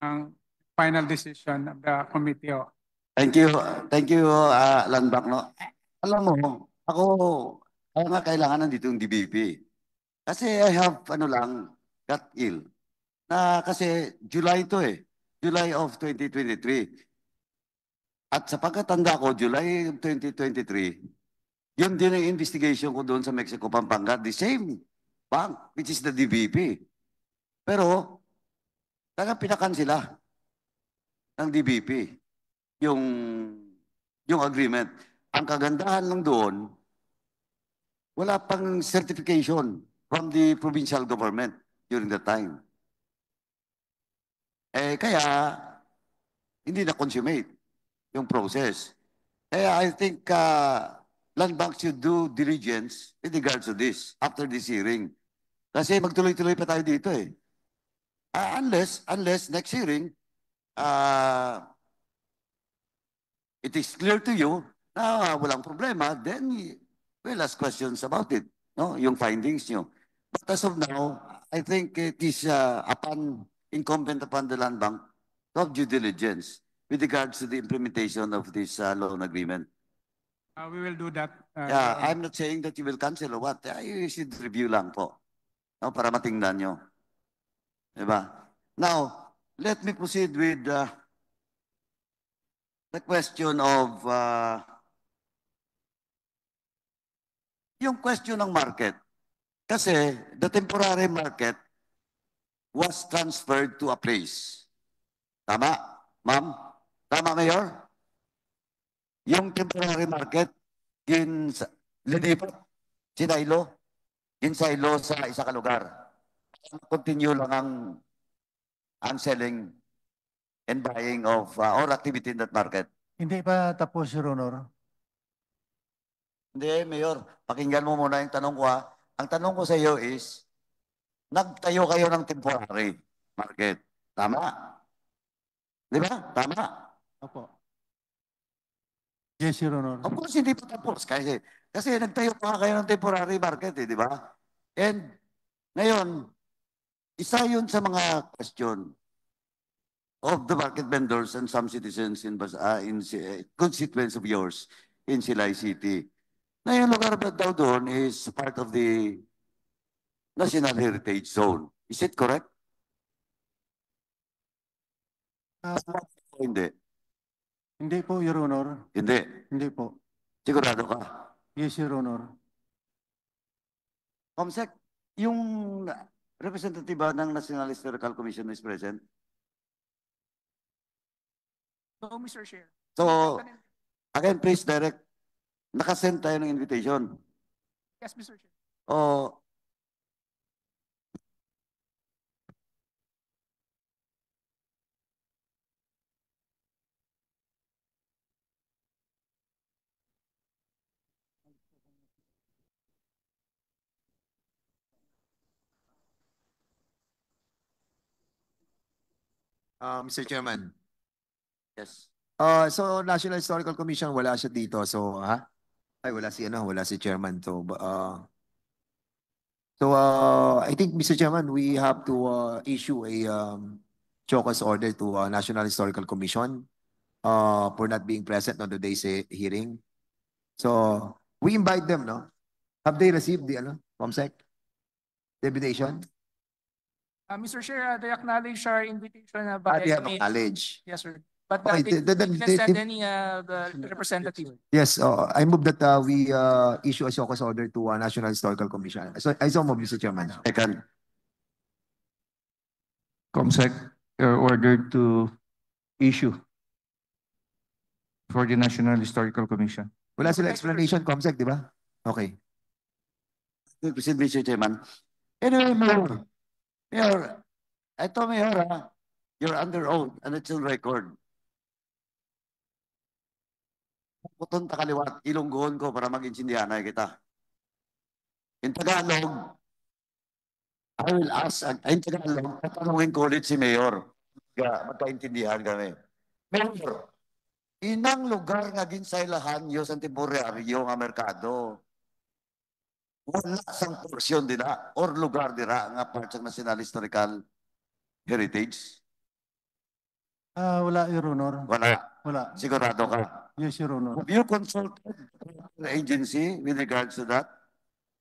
ang final decision of the committee. Thank you. Thank you, Landback, no? Alam mo, ako, kaya nga kailangan nandito yung DBP. Kasi I have, ano lang, gut ill. Na kasi July to eh. July of 2023. At sa pagkatanda ko, July of 2023, yun din ang investigation ko doon sa Mexico, Pampanga. The same bank, which is the DBP. Pero, pinakan sila ng DBP. Yung, yung agreement. Ang kagandahan lang doon, wala pang certification from the provincial government during that time. Kaya, hindi na consummate yung process. Kaya I think Land Bank should do diligence with regards to this after this hearing. Kasi magtuloy-tuloy pa tayo dito eh. Unless next hearing, it is clear to you na walang problema, then we'll ask questions about it, no? Yung findings nyo. But as of now, I think it is incumbent upon the Land Bank to have due diligence with regards to the implementation of this loan agreement. We will do that. Yeah, I'm not saying that you will cancel or what. You should review lang po, no? Para matingnan nyo. Diba? Now, let me proceed with the question of yung question ng market. Kasi the temporary market was transferred to a place. Tama, ma'am? Tama, Mayor? Yung temporary market, linipat, sinaylo, ginsaylo sa isa ka lugar. Continue lang ang selling and buying of or activity in that market. Hindi pa tapos, Your Honor. Hindi, Mayor. Pakinggan mo muna yung tanong ko ha. Ang tanong ko sa iyo is, nagtayo kayo ng temporary market. Tama? Di ba? Tama? Opo. Yes, Your Honor. Of course, hindi pa tapos. Kasi nagtayo pa kayo ng temporary market, di ba? And ngayon, isa yun sa mga question of the market vendors and some citizens in constituents of yours in Silay City. Na yung lugar ba daw doon is part of the National Heritage Zone. Is it correct? Hindi. Hindi po, Your Honor. Hindi. Hindi po. Sigurado ka? Yes, Your Honor. Comsec, yung representative ba ng National Historical Commission is present? No, Mr. Chair. So, again, please direct. Nakasend tayo ng invitation. Yes, Mr. Chair. O, Mr. Chairman. yes. So National Historical Commission wala siya dito. So ay wala si Chairman I think Mr. Chairman we have to issue a show cause order to National Historical Commission for not being present on today's hearing. So we invite them, no? Have they received the COMSEC the invitation? Mr. Chair, they acknowledge our invitation They have email. knowledge. Yes, sir. But Okay, they didn't send any representative. Yes, I move that we issue a show cause order to National Historical Commission. So I so move, Mr. Chairman. Second. COMSEC, you're ordered to issue for the National Historical Commission. Wala sila explanation, COMSEC, di ba? Okay. Proceed, Mr. Chairman. Anyway, Mayor, ito, Mayor, you're under oath and it's on record. Puton ta kaliwat, ilunggoon ko para mag-intindihan na kita. In Tagalog, I will ask, in Tagalog, tatanungin ko ulit si Mayor. Magkaintindihan kami. Mayor, inang lugar nga ginsaylahan yo sa temporaryo nga merkado. Wala sang porsyon dila or lugar dira nga part sa National Historical Heritage. Wala, Your Honor. Wala. Wala. Sigurado ka. Yes, Your Honor. Have you consulted the agency with regards to that?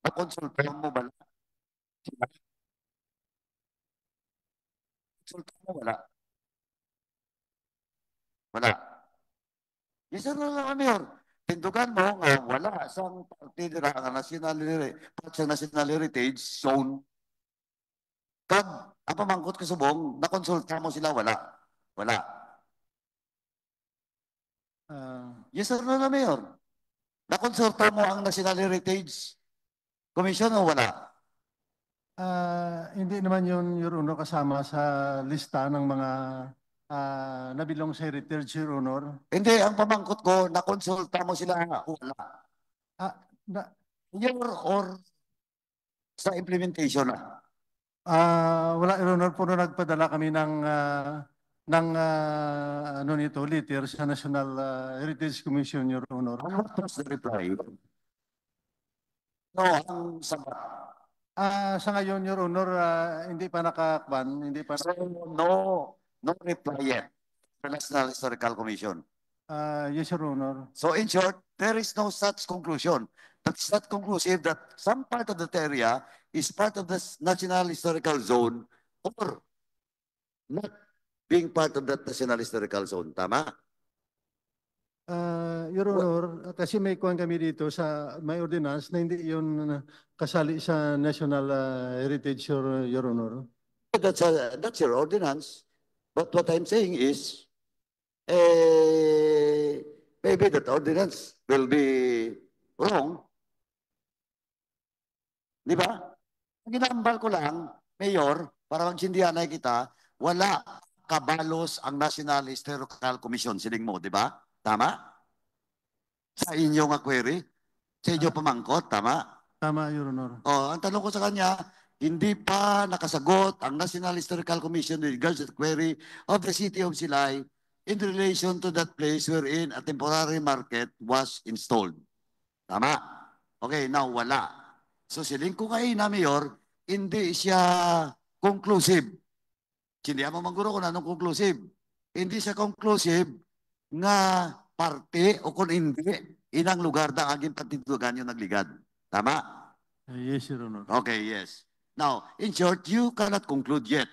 Na-consultan mo ba? Consultan mo wala? Wala. Yes, sir, Mayor. Tindugan mo nga wala sang parte dira nga national heritage zone. Kag ang pamangkot ka subong, nakonsulta mo sila wala. Wala. Yes, sir, Mayor. Nakonsulta mo ang National Heritage Commission o wala? Hindi naman yun, Your Honor, kasama sa lista ng mga nabilong sa heritage, Your Honor. Hindi, ang pamangkot ko, nakonsulta mo sila o wala. Or sa implementation na. Wala, Your Honor, puro nagpadala kami ng ano nito, letter sa National Heritage Commission, Your Honor. And what was the reply? No, ang sabat. Sa ngayon, Your Honor, hindi pa nakakban, hindi pa. So, no reply yet. The National Historical Commission. Yes, Your Honor. So in short, there is no such conclusion. That's not conclusive that some part of that area is part of the National Historical Zone or not being part of that National Historical Zone. Tama? Your Honor, kasi may kuhan kami dito sa may ordinance na hindi yun kasali sa National Heritage, Your Honor. That's your ordinance. But what I'm saying is, maybe that ordinance will be wrong. Di ba? Ang ginambal ko lang, Mayor, para magsindihan na kita, wala kabalos ang National Historical Commission, siling mo, di ba? Tama? Sa inyong query? Sa inyong pamangkot, tama? Tama, Your Honor. Ang tanong ko sa kanya, hindi pa nakasagot ang National Historical Commission with regards to the query of the City of Silay in relation to that place wherein a temporary market was installed. Tama? Okay, now wala. So siling ko kay na Mayor, hindi siya conclusive. Hindi mo mangguro kung anong conclusive. Hindi siya conclusive nga parte o kung hindi, inang lugar na aging patitugan yung nagligad. Tama? Yes, Your Honor. Okay, yes. Now, in short, you cannot conclude yet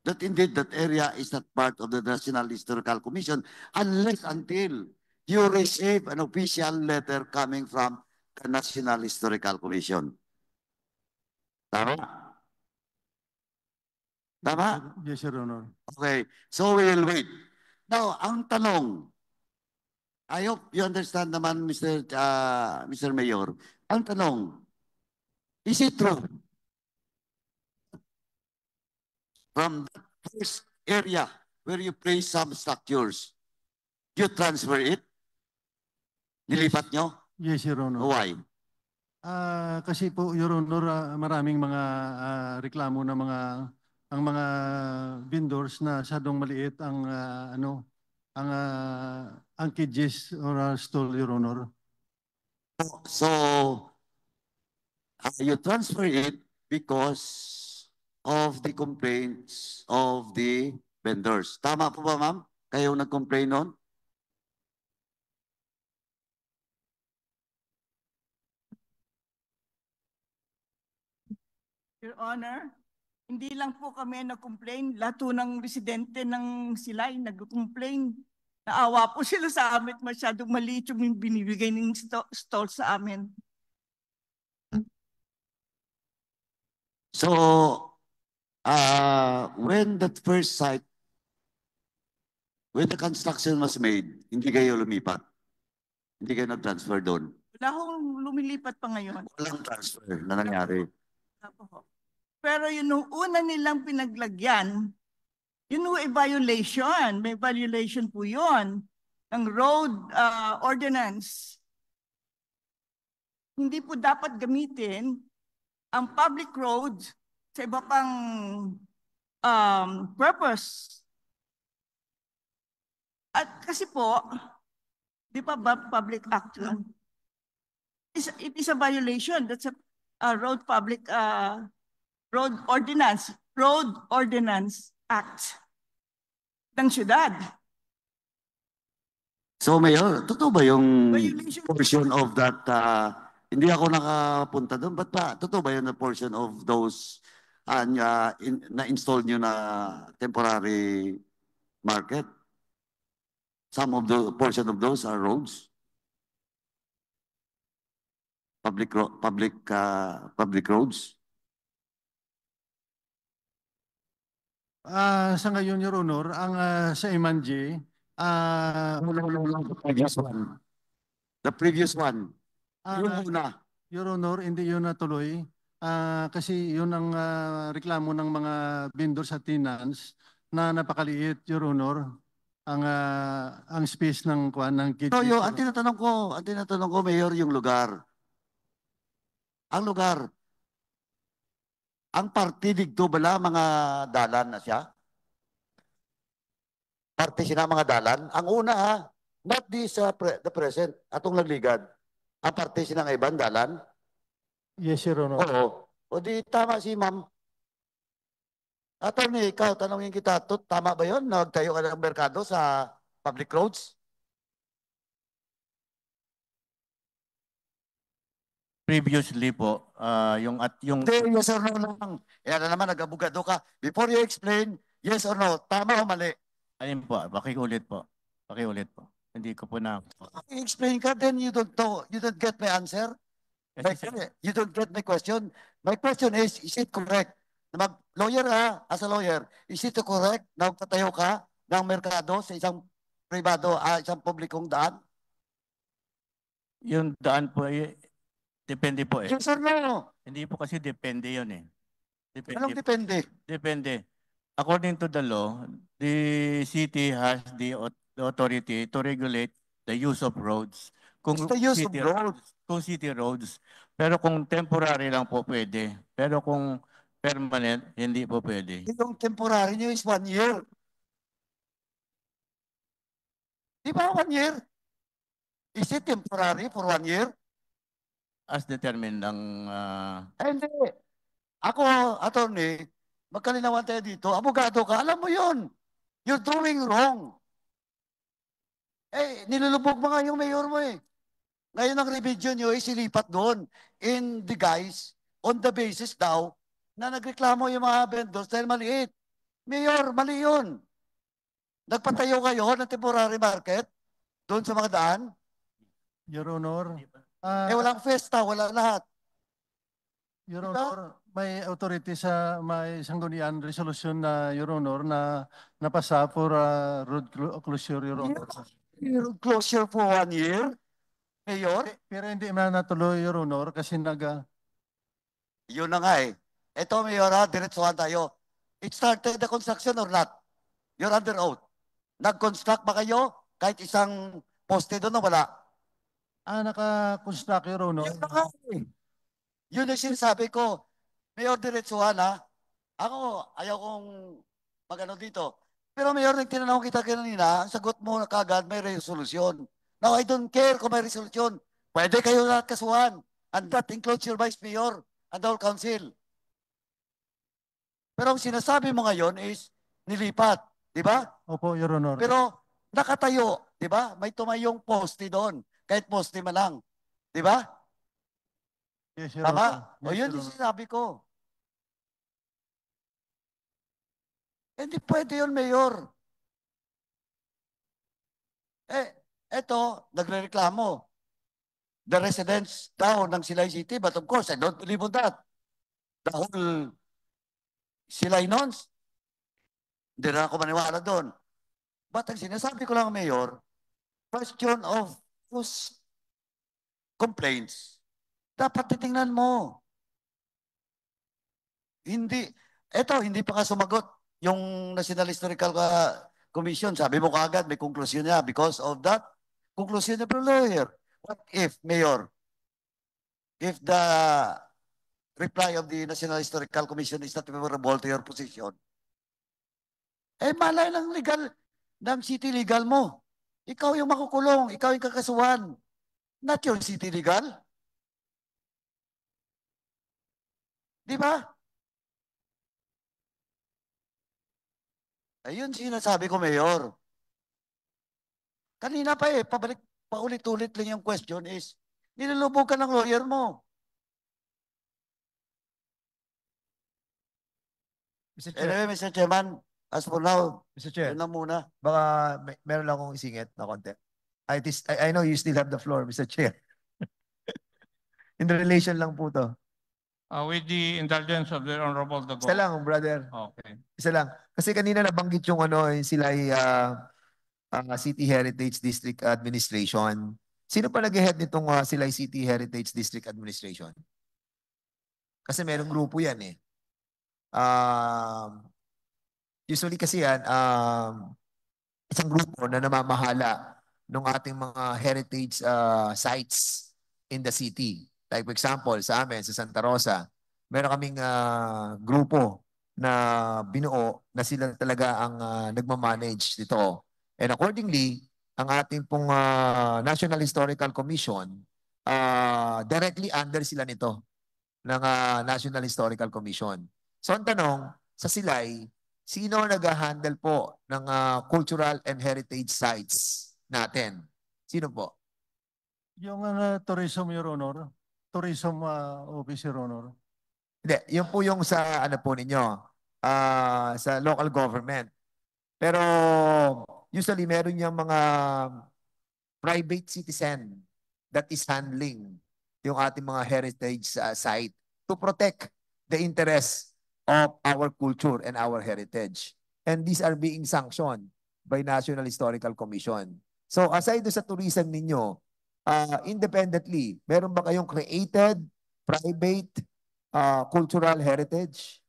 that indeed that area is not part of the National Historical Commission unless until you receive an official letter coming from the National Historical Commission. Tama? Tama? Yes, Your Honor. Okay, so we will wait. Now, ang tanong, I hope you understand naman, Mr. Mayor. Ang tanong, is it true? From the first area where you place some structures, you transfer it? Nilipat nyo? Yes, Your Honor. Why? Kasi po, Your Honor, maraming mga reklamo na ang mga vendors na sadong maliit ang ang cages or stall, Your Honor. So, you transfer it because of the complaints of the vendors. Tama po ba, ma'am? Kayo nag-complain nun? Your Honor, hindi lang po kami nag-complain. Lahat po ng residente ng Silay nag-complain. Naawa po sila sa amin. Masyadong maliit yung binibigay ng stall sa amin. So, when that first site, when the construction was made, hindi kayo lumipat? Hindi kayo nag-transfer doon? Wala akong lumilipat pa ngayon. Walang transfer na nangyari. Pero yun nung una nilang pinaglagyan, yun ay violation. May violation po yun ng road ordinance. Hindi po dapat gamitin ang public road sa iba pang purpose. At kasi po, di ba public act yun? It is a violation. That's a road public Road Ordinance Act ng syudad. So, Mayor, totoo ba yung Violation. portion of that, hindi ako nakapunta doon, ba't ba, totoo ba yun na portion of those na-install nyo na temporary market? Some of the portion of those are roads? Public roads? Sa ngayon, Your Honor, ang sa Imanji, The previous one. The previous one. Yung una. Your Honor, hindi yun natuloy. Kasi yun ang reklamo ng mga vendors at tenants na napakaliit, Your Honor. Ang space ng ng So, kitchen. ang tinatanong ko, Mayor, yung lugar. Ang lugar. Ang parte digto bala mga dalan na siya? Parte sila mga dalan? Ang una ha, not this the present, atong nagligad. Ang parte sila ng ibang dalan? Yes, Your Honor. Oo. O di tama si ma'am. Attorney, ikaw, tanongin kita, tama ba yun? Nagtayo ka ng merkado sa public roads? Previously po, yung Hindi, yes or no lang. Yan na naman, nag-abogado ka. Before you explain, yes or no, tama o mali? ayun po, pakiulit po. Pakiulit po. Hindi ko po na Explain ka, then you don't get my answer. kasi You don't get my question. My question is it correct? Lawyer as a lawyer, is it correct na magtatayo ka ng merkado sa isang privado, isang publikong daan? yung daan po depende po eh. Yes or no? Hindi po kasi depende yun eh. Anong depende? Depende. According to the law, the city has the authority to regulate the use of roads. Kung It's the use of city roads. Kung city roads. Pero kung temporary lang po pwede. Pero kung permanent, hindi po pwede. Yung temporary nyo is 1 year. Di ba 1 year? Is it temporary for 1 year? As determined ng Hindi. Ako, attorney, magkalinawan tayo dito. Abogado ka, alam mo yun. You're doing wrong. Nilulubog mo nga yung mayor mo eh. Ngayon ang revision nyo ay silipat doon in the guise, on the basis daw, na nagreklamo yung mga vendors dahil maliit. Mayor, mali yun. Nagpatayo kayo ng temporary market doon sa mga daan. Your Honor, Walang festa, wala lahat. Your Diba? Honor, may authority may sanggunian resolution na Your Honor na napasa for road closure, Your Honor. Road closure for 1 year? Mayor? Pero hindi man natuloy, Your Honor, kasi Yun na nga eh. Ito, Mayor, diretsuhan tayo. It started the construction or not? You're under oath. Nag-construct ba kayo? Kahit isang poste doon o wala? naka-construct, Your Honor. Yun na nga eh. Yun ang sinasabi ko. Mayor, diretsuhan ha. Ako, ayaw kong magano dito. Pero Mayor, nang tinanong kita kanina, ang sagot mo na kagad may resolution. Now, I don't care kung may resolution. Pwede kayo lahat kasuhan. And that includes your Vice Mayor and the whole council. Pero ang sinasabi mo ngayon is nilipat. Di ba? Opo, Your Honor. Pero nakatayo. Di ba? May tumayong poste doon. Kahit poste man lang. Di ba? Yes, Your Tama? Honor. O Yes, yun Your yung Honor. sinabi ko. Hindi pwede yun, Mayor. Eto, nagre-reklamo. The residents daw ng Silay City, but of course, I don't believe on that. The whole Silay Nons, hindi na ako maniwala doon. But ang sinasabi ko lang, Mayor, question of whose complaints, dapat titingnan mo. Hindi pa nga sumagot yung National Historical Commission. Sabi mo kaagad, may conclusion niya because of that conclusion of the lawyer. What if, Mayor, if the reply of the National Historical Commission is not favorable to your position, malay ng legal, ng city legal mo. Ikaw yung makukulong, ikaw yung kakasuhan. Not your city legal. Di ba? Ayun sinasabi ko, Mayor. Kanina pa paulit-ulit lang yung question is, nilulubog ka ng lawyer mo. Mr. Chair, Anyway, Mr. Chairman, as for now, Mr. Chair, yun na muna. baka meron lang akong isingit na konti. I know you still have the floor, Mr. Chair. In relation lang po to. With the indulgence of the Honorable Dago. Isa lang, brother. Okay. Isa lang. Kasi kanina nabanggit yung sila ay City Heritage District Administration. Sino pa nag-head nitong sila ay City Heritage District Administration? Kasi merong grupo yan eh. Usually kasi yan, isang grupo na namamahala ng ating mga heritage sites in the city. Like for example, sa amin, sa Santa Rosa, meron kaming grupo na binuo na sila talaga ang nagmamanage dito. And accordingly, ang ating pong National Historical Commission, directly under sila nito ng National Historical Commission. So ang tanong, sa Silay, sino nag-handle po ng cultural and heritage sites natin? Sino po? Yung tourism, Your Honor. Tourism Office, Your Honor. Hindi, yun po yung sa ano po ninyo, sa local government. Pero usually meron yung mga private citizen that is handling yung ating mga heritage site to protect the interests of our culture and our heritage. And these are being sanctioned by National Historical Commission. So aside do sa tourism ninyo, independently, meron ba kayong created, private, cultural heritage?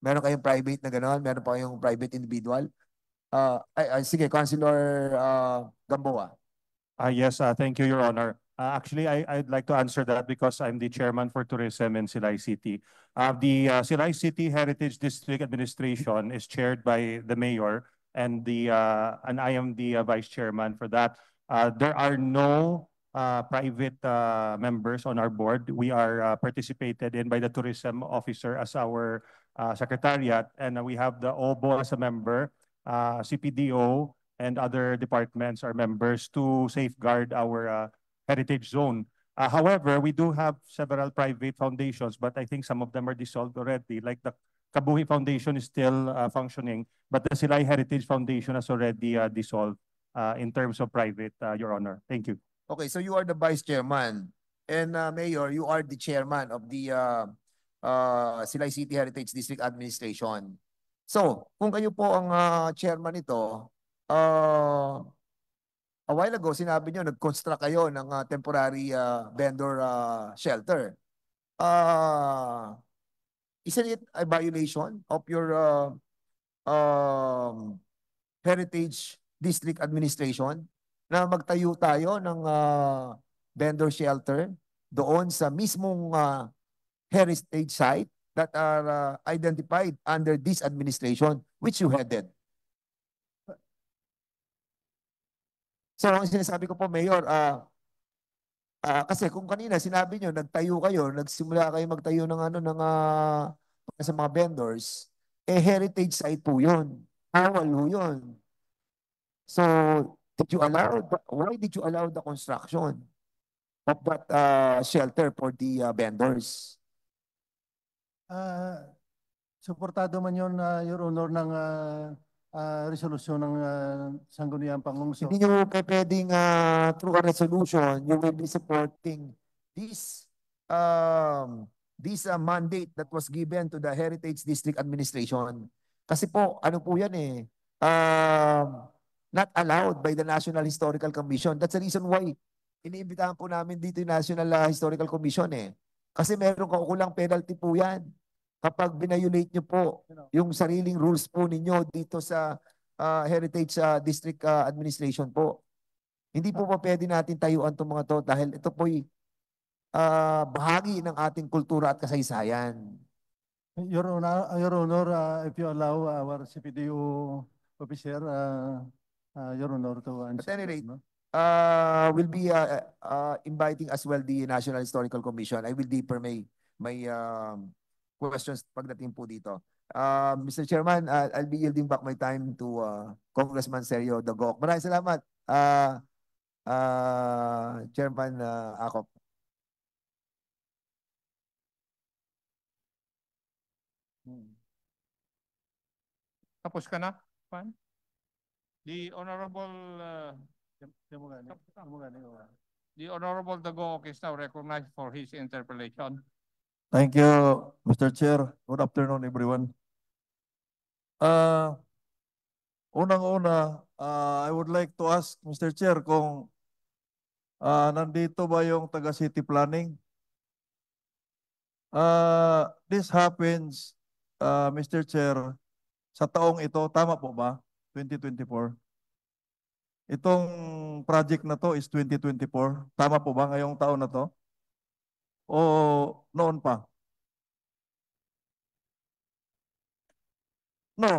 Meron kayong private na gano'n? Meron pa kayong private individual? Sige, Councilor Gamboa. Yes, thank you, Your Honor. Actually, I'd like to answer that because I'm the chairman for tourism in Silay City. The Silay City Heritage District Administration is chaired by the mayor and I am the vice chairman for that. There are no private members on our board. We are participated in by the tourism officer as our secretariat, and we have the OBO as a member, CPDO, and other departments are members to safeguard our heritage zone. However, we do have several private foundations, but I think some of them are dissolved already. Like the Kabuhi Foundation is still functioning, but the Silay Heritage Foundation has already dissolved in terms of private, Your Honor. Thank you. Okay, so you are the vice chairman. And Mayor, you are the chairman of the Silay City Heritage District Administration. So, kung kayo po ang chairman nito, a while ago, sinabi nyo, nag-construct kayo ng temporary vendor shelter. Isn't it a violation of your Heritage District Administration na magtayo tayo ng vendor shelter doon sa mismong heritage site that are identified under this administration which you headed? So, ang sinasabi ko po, Mayor, kasi kung kanina sinabi nyo, nagtayo kayo, nagsimula kayo magtayo ng sa mga vendors, heritage site po yun. Bawal po yun. So, why did you allow the construction of that shelter for the vendors? Suportado man yun, Your Honor, ng resolusyon ng Sangguniang Pangungso. Hindi nyo pwedeng through a resolution, you will be supporting this mandate that was given to the Heritage District Administration. Kasi po, ano po yan not allowed by the National Historical Commission. That's the reason why iniimbitahan po namin dito yung National Historical Commission Kasi meron kaukulang penalty po yan. Kapag binayulate nyo po yung sariling rules po ninyo dito sa Heritage District Administration po. Hindi po pa pwede natin tayuan itong mga to dahil ito po'y bahagi ng ating kultura at kasaysayan. Your Honor, if you allow our CPDO officer, Your Honor, to answer. At any rate, we'll be inviting as well the National Historical Commission. I will deeper my questions pagdating po dito. Mr. Chairman, I'll be yielding back my time to Congressman Sergio Dagok. Maraming salamat, Chairman Akop. Tapos ka na, Pan? The Honorable, the Honorable Dagoc is now recognized for his interpellation. Thank you, Mr. Chair. Good afternoon, everyone. Unang-una, I would like to ask Mr. Chair kung nandito ba yung taga City Planning? This happens, Mr. Chair, sa taong ito, tama po ba? 2024? Itong project na to is 2024. Tama po ba ngayong taon na to? O noon pa? No,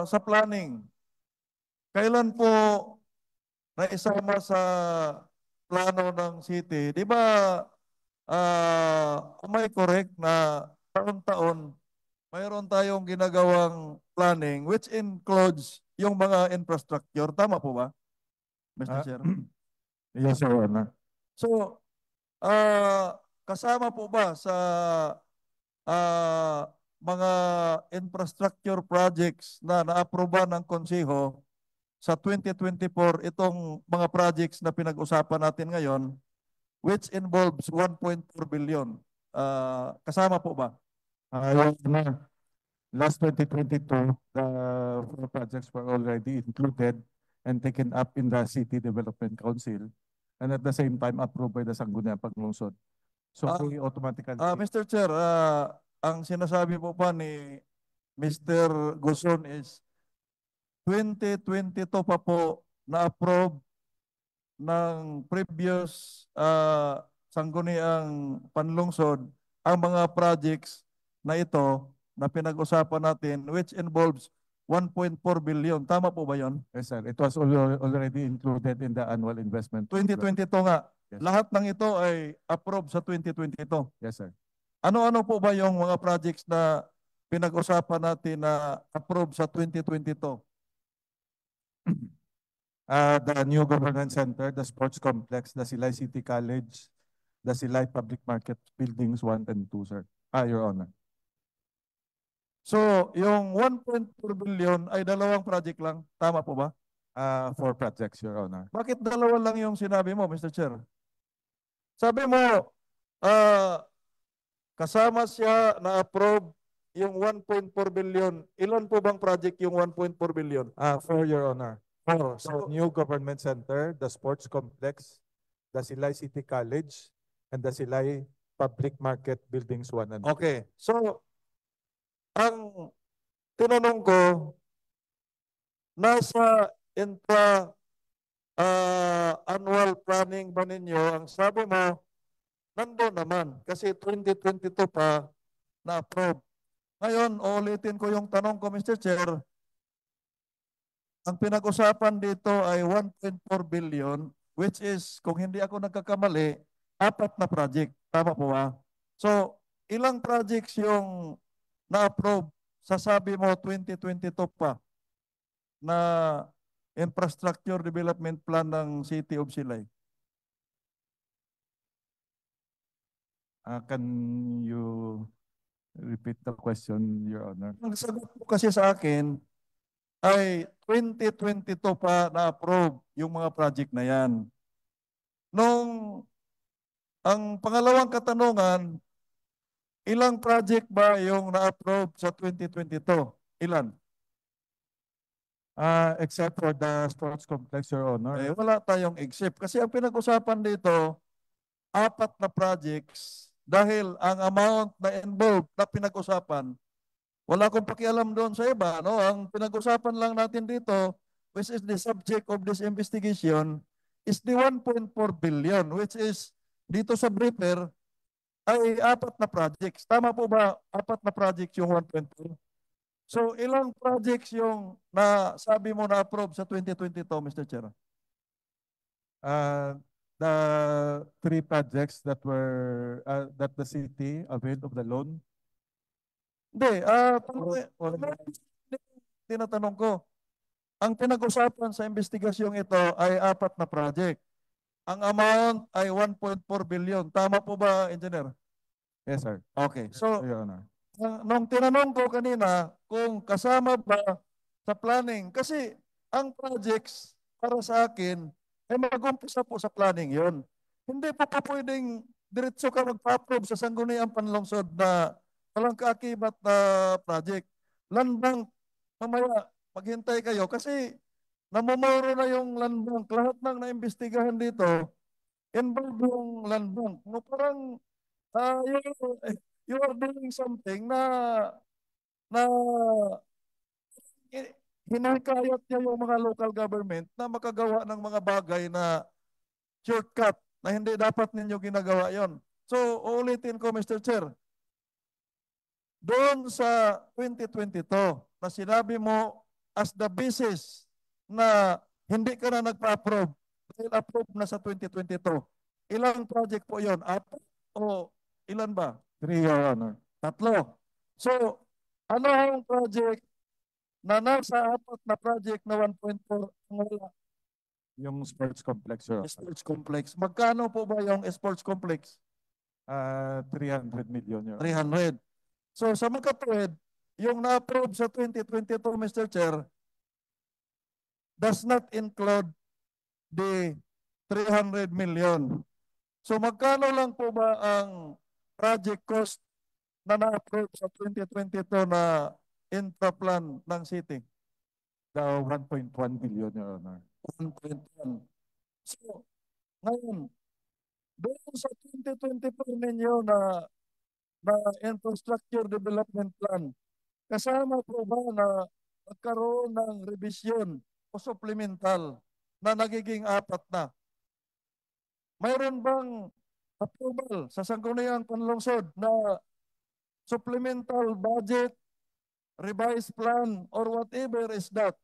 sa planning. Kailan po naisama sa plano ng city? Di ba, am I correct na taon-taon mayroon tayong ginagawang planning which includes yung mga infrastructure. Tama po ba, Mr. Chair? Yes, Your Honor. So, kasama po ba sa mga infrastructure projects na naaproba ng konseho sa 2024 itong mga projects na pinag-usapan natin ngayon which involves 1.4 billion? Kasama po ba? Your Honor, last 2022, the four projects were already included and taken up in the City Development Council and at the same time approved by the Sangguniang Paglungsod. So we automatically... Mr. Chair, ang sinasabi po pa ni Mr. Guson is 2022 pa po na-approve ng previous Sangguniang Panlungsod ang mga projects na ito na pinag-usapan natin which involves 1.4 billion. Tama po ba yon? Yes, sir. It was already included in the annual investment. 2022 nga. Yes. Lahat ng ito ay approved sa 2022. Yes, sir. Ano-ano po ba yung mga projects na pinag-usapan natin na approved sa 2022? The new governance center, the sports complex, the Silay City College, the Silay Public Market Buildings 1 and 2, sir. Your Honor. So, yung 1.4 billion ay dalawang project lang. Tama po ba? 4 projects, Your Honor. Bakit dalawa lang yung sinabi mo, Mr. Chair? Sabi mo, kasama siya na approve yung 1.4 billion. Ilan po bang project yung 1.4 billion? 4, Your Honor. 4. So, new government center, the sports complex, the Silay City College, and the Silay Public Market Buildings 1 and 2. Okay. So, ang tinanong ko, nasa annual planning ba ninyo? Ang sabi mo, nandoon naman kasi 2022 pa na-approve. Ngayon, ulitin ko yung tanong ko, Mr. Chair. Ang pinag-usapan dito ay 1.4 billion, which is, kung hindi ako nagkakamali, 4 na project. Tama po ba? So, ilang projects yung na-approve? Sasabi mo 2022 pa na infrastructure development plan ng City of Silay. Can you repeat the question, Your Honor? Ang sagot po kasi sa akin ay 2022 pa na-approve yung mga project na yan. Ang pangalawang katanungan, ilang project ba yung na-approve sa 2022? Ilan? Except for the sports complex, Your Honor. Wala tayong except. Kasi ang pinag-usapan dito, 4 na projects dahil ang amount na involved na pinag-usapan, wala akong pakialam doon sa iba. No? Ang pinag-usapan lang natin dito, which is the subject of this investigation, is the 1.4 billion, which is dito sa briefer, ay 4 na projects. Tama po ba 4 na projects yung 1.4? So, ilang projects yung sabi mo na-approve sa 2022, Mr. Chair? The 3 projects that were that the city availed of the loan Hindi, tinatanong ko. Ang pinag-usapan sa investigasyong ito ay 4 na project. Ang amount ay 1.4 billion. Tama po ba, Engineer? Yes, sir. Okay. Yes, So, Your Honor. nung tinanong ko kanina kung kasama ba sa planning, kasi ang projects para sa akin ay mag-umpisa po sa planning yon. Hindi po pa pwedeng diretso ka magpa-approve sa sangguniang panlungsod na walang kaakibat na project. Land bank, mamaya maghintay kayo kasi namumuro na yung land bank. Lahat ng naimbestigahan dito, involved yung land bank. No, parang you are doing something na hinahikayat niya yung mga local government na makagawa ng mga bagay na shortcut na hindi dapat ninyo ginagawa yon. So, uulitin ko, Mr. Chair, doon sa 2022 na sinabi mo as the basis na hindi ka na nagpa-approve dahil approve na sa 2022, ilang project po yon? 4 o ilan ba? 3, Your Honor. 3. So, ano ang project na nasa 4 na project na 1.4 ang wala? Yung sports complex, Your Honor. Sports complex. Magkano po ba yung sports complex? 300 million, Your Honor. 300. So, sa magkatuwid, yung na-approve sa 2022, Mr. Chair, does not include the 300 million. So, magkano lang po ba ang project cost na na-approve sa 2022 na infra plan ng city? The 1.1 billion, Your Honor. 1.1. So, ngayon, doon sa 2024 ninyo na infrastructure development plan, kasama po ba na magkaroon ng revision o supplemental na nagiging 4 na? Mayroon bang approval sa sangguniang panlungsod na supplemental budget, revised plan, or whatever is that?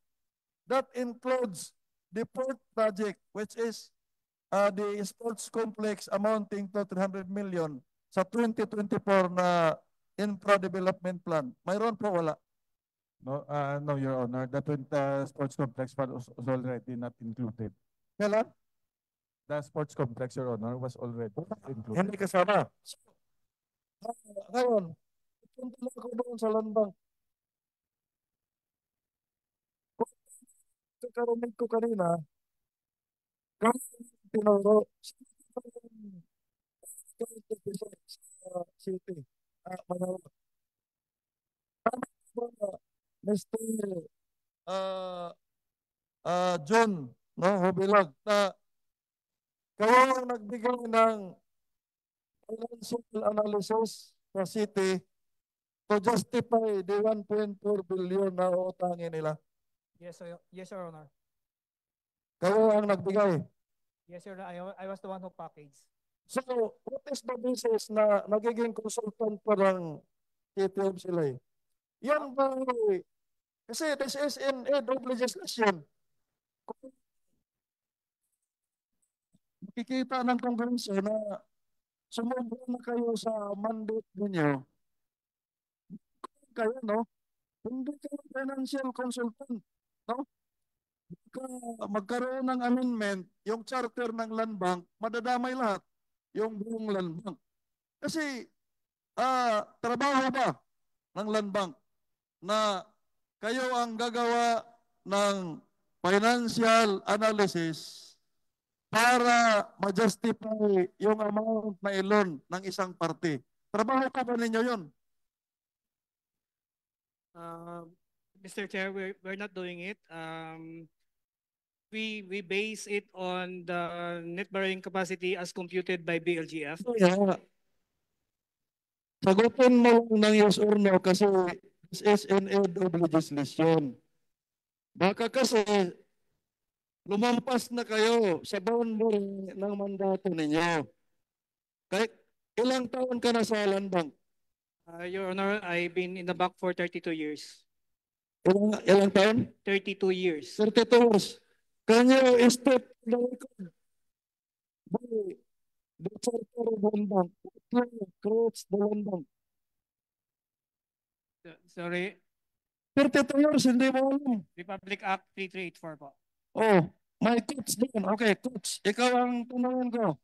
That includes the port project, which is the sports complex amounting to 300 million sa 2024 na infra development plan. Mayroon po, wala? No, Your Honor. The sports complex was already not included. Kailan? The sports complex, Your Honor, was already included. Hindi kasama. So, ngayon, punta na ako doon sa landang. Kung kakarinig ko kanina, kasi tinuro sa city, Manila. Tama ba, Mr. John, no, Hubilag, na kayo ang nagbigay ng financial analysis sa city to justify the 1.4 billion na utangin nila? Yes, Your Honor. Kayo ang nagbigay. Yes, Your Honor. I was the one who packaged. So, what is the basis na nagiging consultant pa ng City of Silay? Yan ba, kasi this is in aid of legislation. Kung makikita ng Kongreso na sumubra na kayo sa mandate ninyo, kayo, no? Hindi kayo financial consultant, no? Magkaroon ng amendment, yung charter ng land bank, madadamay lahat yung buong land bank. Kasi, trabaho ba ng land bank na kayo ang gagawa ng financial analysis para ma-justify yung amount na i-loan ng isang party? Trabaho pa ba ninyo yun? Mr. Chair, we're not doing it. We base it on the net borrowing capacity as computed by BLGF. Kaya, sagutin mo ng yes or no kasi this is in aid of legislation. Baka kasi lumampas na kayo sa boundary ng mandato ninyo. Kahit ilang taon ka na sa land bank? Your Honor, I've been in the bank for 32 years. Ilang taon? 32 years. 32 years. Can you step the record by the charter of land bank? What creates the land bank? Sorry, 32 years, hindi mo alam. Republic Act 3384 po. Oh, may coach din. Okay, coach, ikaw ang tanongin ko.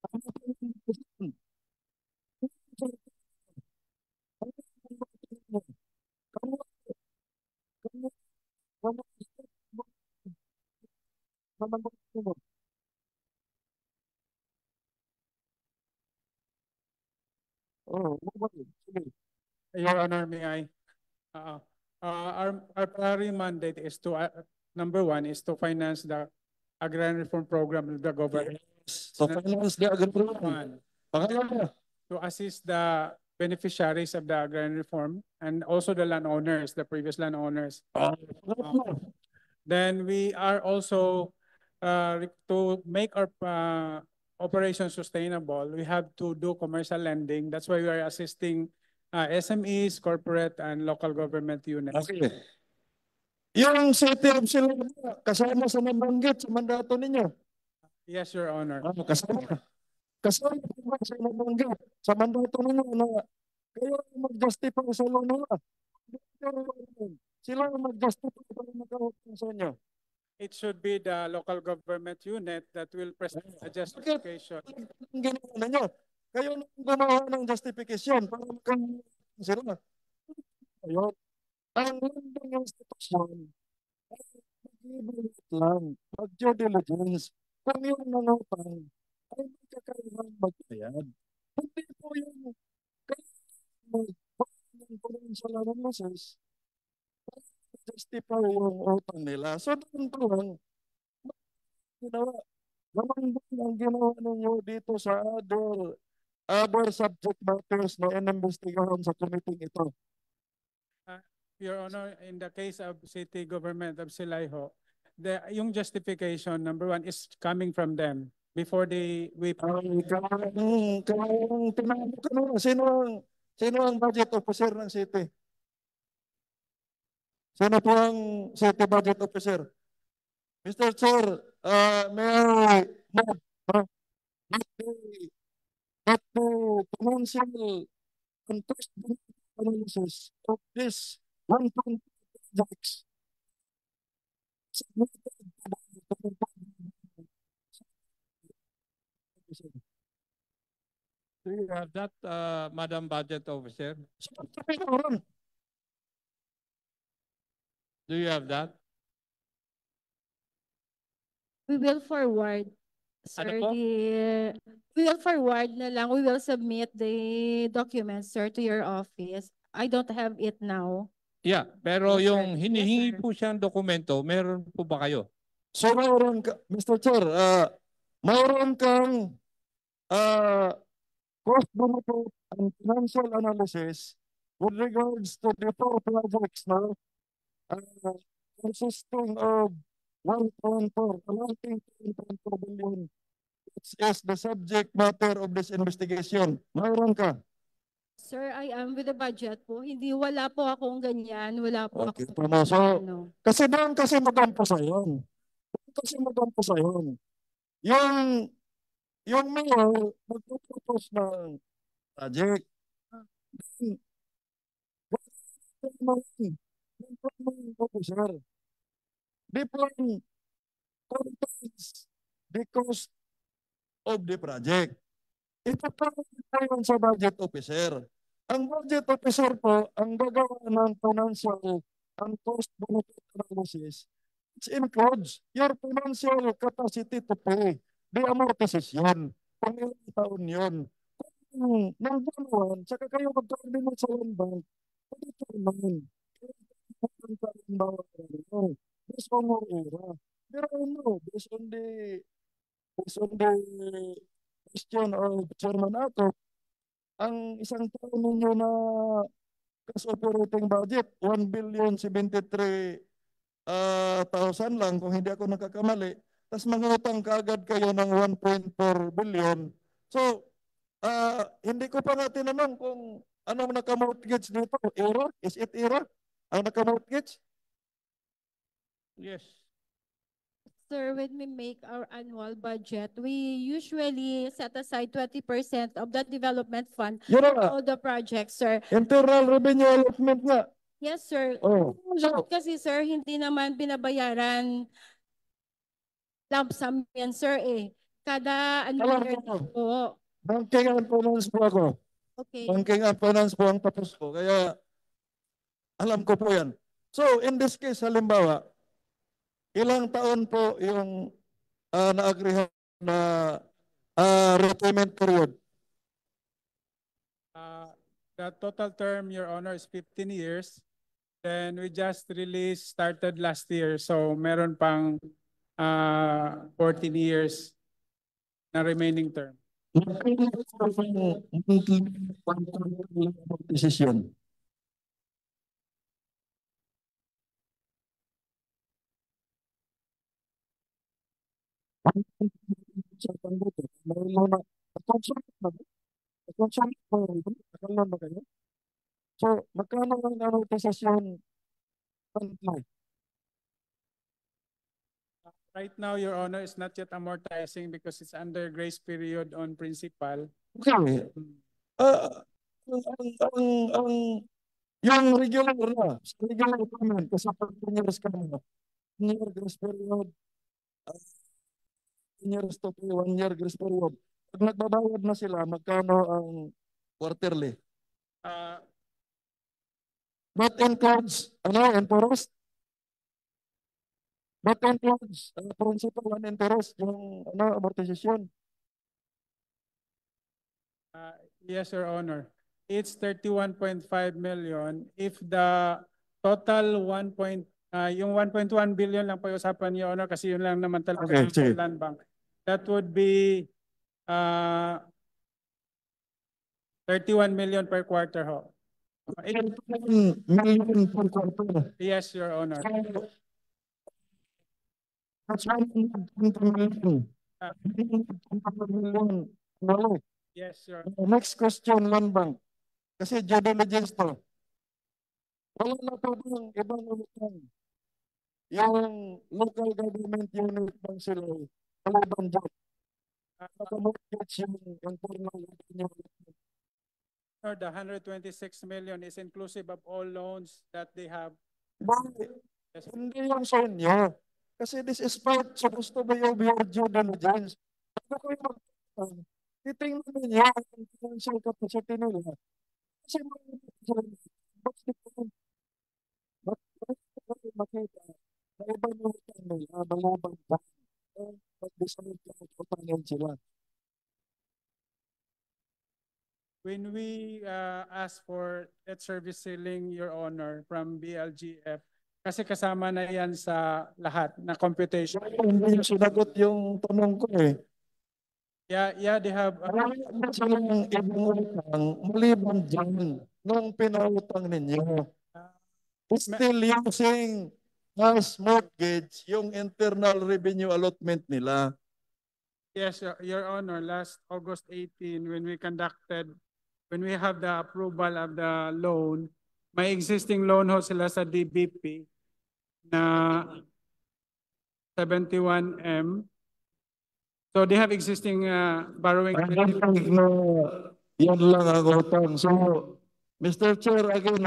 Ano pa yung question? Oh, sige. Your Honor, may I? Our primary mandate is to, number one, is to finance the agrarian reform program of the government. So, finance the agriculture. One, Pangalawa, to assist the beneficiaries of the agrarian reform and also the landowners, the previous landowners. Then we are also, to make our operation sustainable, we have to do commercial lending. That's why we are assisting SMEs, corporate, and local government units. okay. Yung city of Silao, kasama sa nabanggit sa mandato ninyo. Yes, Your Honor. Kasama. Kasama sa nabanggit sa mandato ninyo na kayo mag-justify sa loan nila. Sila mag-justify para magkakot sa inyo. It should be the local government unit that will present a justification. Ang ginawa ninyo, kayo na gumawa ng justification para magkakot sila. Ayun. Ang landing institusyon ay mag-evaluate lang, mag-due diligence, kung yung nangutang ay magkakailang magbayad. Hindi po yung financial analysis para justify yung utang nila. So, doon po lang, ginawa, naman ang ginawa ninyo dito sa other subject matters na inimbestigahan sa committee ito. Your Honor, in the case of city government of Silaiho, yung justification, number one, is coming from them before Sino ang budget officer ng city? Sino po ang city budget officer? Mr. Chair, may I not the financial context analysis of this 1.2 projects. Do you have that, Madam Budget Officer? Do you have that? We will forward, sir, po? we will forward na lang. We will submit the documents, sir, to your office. I don't have it now. Yeah, pero Yes, yung sir. hinihingi Yes, sir. po siyang dokumento, meron po ba kayo? So mayroon ka, Mr. Chair, mayroon kang cost benefit and financial analysis with regards to the four projects now, consisting of 1.4 billion. It's the subject matter of this investigation. Mayroon ka. Sir, I am with the budget po. Wala po akong ganyan. Wala po Okay, akong tama. So, ano. kasi doon kasi madampo sa yun. Yung mayor, magpupropose ng project. Officer, different contains the cost of the project. Ito po yung sa budget officer. Ang budget officer po, ang gagawa ng financial and cost benefit analysis, it includes your financial capacity to pay the amortization. Kung ilang taon yun. Kung nang buwan, saka kayo mag-coordinate sa Land Bank, pag-determine. Based on your era. Pero ano, based on the question of Chairman Ato, ang isang taon ninyo na cash operating budget, 1,073,000 lang kung hindi ako nakakamali. Tapos mangutang kaagad kayo ng 1.4 billion. So, hindi ko pa nga tinanong kung anong naka-mortgage dito. Era? Is it era? Ang naka-mortgage? Yes. Sir, when we make our annual budget, we usually set aside 20% of the development fund Yun na for nga, all the projects, sir. internal revenue allotment nga. Yes, sir. Oh. Kasi, sir, hindi naman binabayaran lump sum yan, sir, eh. Kada Alam year ko. po. Banking and finance po ako. Okay. Banking and finance po ang tapos ko. Kaya alam ko po yan. So, in this case, halimbawa, ilang taon po yung na-agreehan na repayment period? The total term, Your Honor, is 15 years. Then we just started last year. So meron pang 14 years na remaining term. Decision. So, magkano ang amortization? Right now, Your Honor, is not yet amortizing because it's under grace period on principal. Okay. Yung regular na, regular payment, kasi pag 10 years ka na, 1 year grace period, 10 years to pay, 1 year grace period. Pag nagbabayad na sila, magkano ang quarterly? That includes, interest? That includes principal and interest, yung amortization? Yes, Your Honor. It's 31.5 million. If the total yung 1.1 billion lang po yung usapan, Your Honor, kasi yun lang naman talaga Okay, ang sige. land bank. That would be 31 million per quarter ho. 31 million per quarter. Yes, Your Honor. That's 120 million. Million. Yes, Your Next question, land bank. Kasi due diligence to. Wala na po bang ibang utang? Yung local government unit bang sila, kalaban dyan? Nakamortgage yung internal revenue. Sir, the 126 million is inclusive of all loans that they have. Bakit? Hindi yung sa inyo. Kasi this is part, supposed to be of your due diligence. Ano ko yung titingnan ninyo ang financial capacity nila. Kasi makita na ibang utang nila, malabang pa. Pag-decide ka utangin sila. When we ask for debt service ceiling, Your Honor, from BLGF, kasi kasama na yan sa lahat na computation. Hindi yung sinagot yung tanong ko eh. Yeah, they have. Silang ibang utang, maliban dyan, nung pinautang ninyo. Still using as mortgage yung internal revenue allotment nila. Yes, Your Honor, last August 18, when we have the approval of the loan, may existing loan ho sila sa DBP na 71M. So they have existing borrowing. Yan lang ang utang. So, Mr. Chair, again,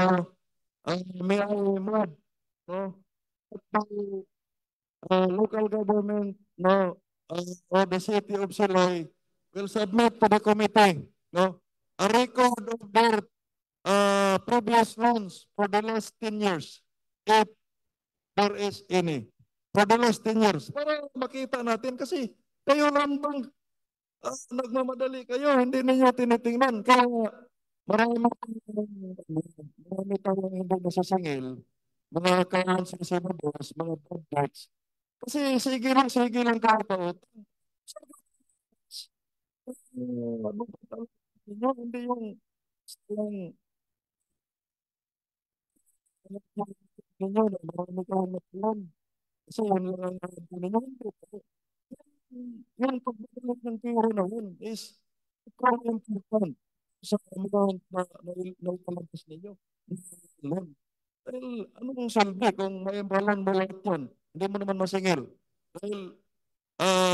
may I move, local government, or the city of Silay will submit to the committee, a record of their previous loans for the last 10 years, if there is any. For the last 10 years. Para makita natin kasi kayo lang bang nagmamadali kayo, hindi ninyo tinitingnan. Kaya marami tayong hindi nasasingil, mga accounts receivables, mga bad debts. Kasi sige lang kayo taot. Hindi yung ninyo na marami kayong matulan. Kasi yun lang ang ninyo. Yung pagbalik ng pera na yun is very important sa amount na ilalabas ninyo. Dahil anong salbi kung may balan mo lahat yan? Hindi mo naman masingil. Dahil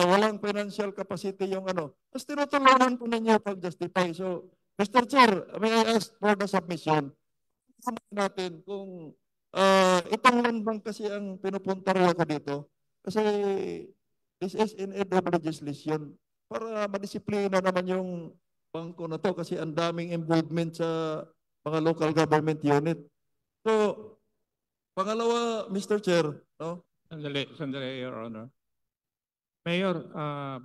walang financial capacity yung ano. Tapos tinutulungan po ninyo pag-justify. So, Mr. Chair, may I ask for the submission natin kung itong land bank kasi ang pinupunta rin ako dito. Kasi this is in aid of legislation para madisiplina naman yung bangko na to kasi ang daming involvement sa mga local government unit. So, pangalawa, Mr. Chair, no? Sandali, Your Honor. Mayor,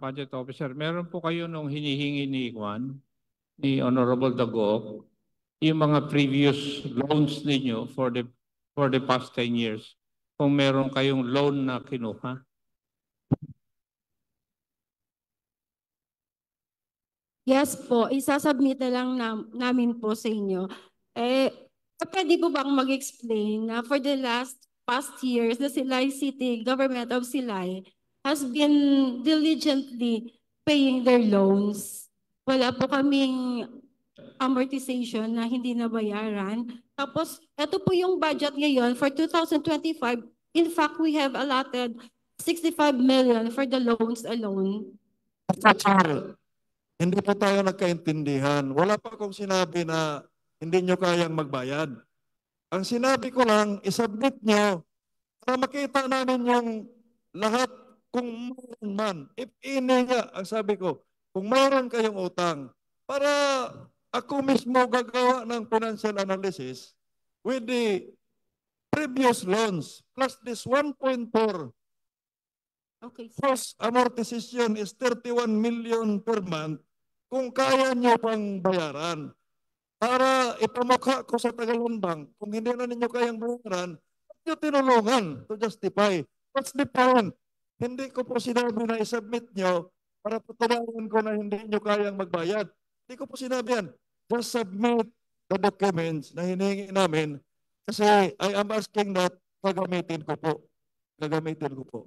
Budget Officer, meron po kayo nung hinihingi ni Juan, ni Honorable Dago, yung mga previous loans ninyo for the past 10 years. Kung meron kayong loan na kinuha. Yes po, isasubmit na lang namin po sa inyo. Pwede po bang mag-explain na for the past years, the Silay City Government of Silay has been diligently paying their loans. Wala po kaming amortization na hindi nabayaran. Tapos, ito po yung budget ngayon for 2025. In fact, we have allotted 65 million for the loans alone. Mr. Chair, hindi po tayo nagkaintindihan. Wala pa akong sinabi na hindi nyo kayang magbayad. Ang sinabi ko lang, isubmit nyo para makita namin yung lahat kung mayroon man. If ini nga, ang sabi ko, kung mayroon kayong utang, para ako mismo gagawa ng financial analysis with the previous loans plus this 1.4. Okay. First amortization is 31 million per month kung kaya nyo pang bayaran. Para ipamukha ko sa Tagalandang, kung hindi na ninyo kayang bayaran, nyo tinulungan to justify. What's the point? Hindi ko po sinabi na isubmit nyo para patunayan ko na hindi nyo kayang magbayad. Hindi ko po sinabi yan. Just submit the documents na hinihingi namin kasi I am asking that gagamitin ko po. Gagamitin ko po.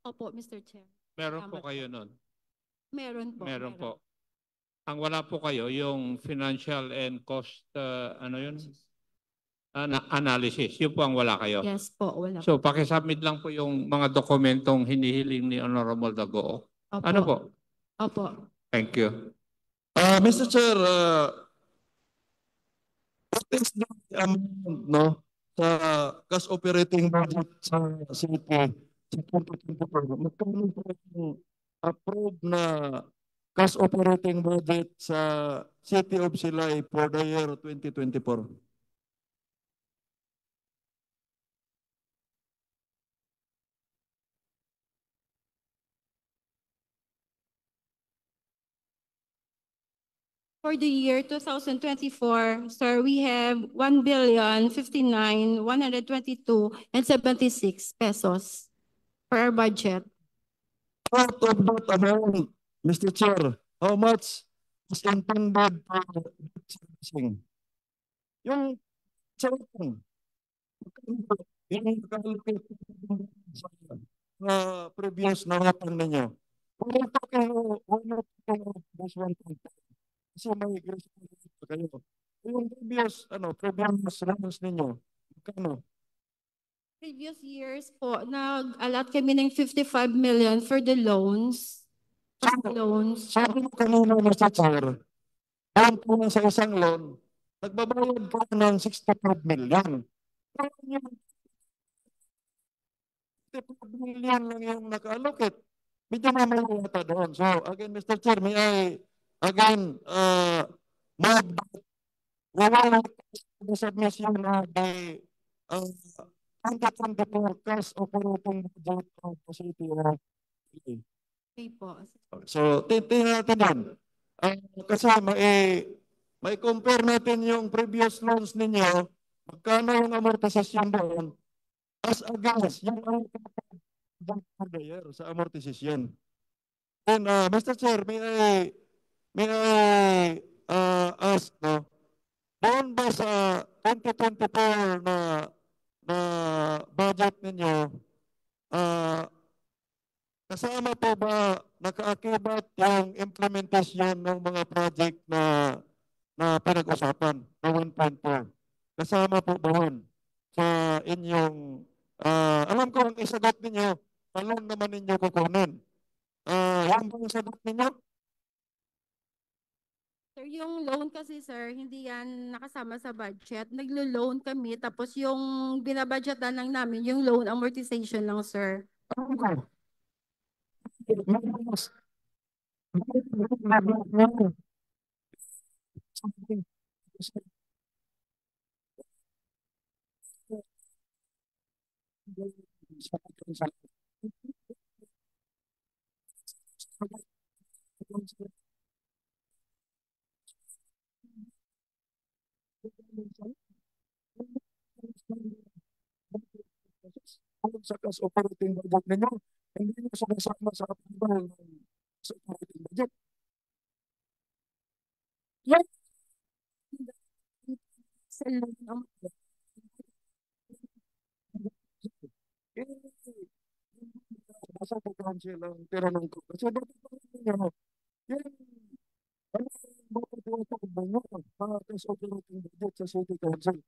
Opo, Mr. Chair. Meron po kayo nun? Meron po. Meron po. Ang wala po kayo, yung financial and cost, analysis. Yun po ang wala kayo. Yes po, wala. So, pakisubmit lang po yung mga dokumentong hinihiling ni Honorable Dago. Opo. Ano po? Opo. Thank you. Mr. Chair, what is the amount, no, sa cash operating budget sa city sa 2024? Magkano po yung approved na cash operating budget sa City of Silay for the year 2024? For the year 2024, sir, we have 1,059,122.76 pesos for our budget. Part of that amount, Mr. Chair, how much is intended for servicing? Yung sa utang, yung nakalapit sa previous na utang ninyo. Wala pa kayo this one thing. Kasi may grace pa kayo. Yung previous loans ninyo, magkano? Previous years po, nag-allot kami ng 55 million for the loans. Sabi mo kanina, Mr. Chair, doon po sa isang loan, nagbabayad ka ng 65 million. 65 million lang yung naka-allocate. Medyo mamaya yata doon. So, again, Mr. Chair, may I again move that the submission of the 2024 cash operating budget of the city of Silay. Okay po. So, tingnan natin yan. Kasi may compare natin yung previous loans ninyo, magkano yung amortisasyon doon, as against yung for the year sa amortisasyon. And Mr. Chair, may I ask, no, doon ba sa 2024 na budget ninyo, kasama po ba nakaakibat yung implementation ng mga project na pinag-usapan na 1.4? Kasama po ba yun sa inyong, alam ko ang isagot ninyo, loan naman ninyo kukunin. Yan ba yung sagot ninyo? Sir, yung loan kasi sir, hindi yan nakasama sa budget. Naglo-loan kami, tapos yung binabudgetan lang namin, yung loan amortization lang, sir. Sa cash operating budget ninyo, hindi nyo sumasama sa approval sa operating budget. Yes. Sa loan amortization. Basta po-cancel ang tinanong ko. Kasi dapat po ninyo, yan, ano bakit yung takbo nyo? Cash operating budget sa City Council.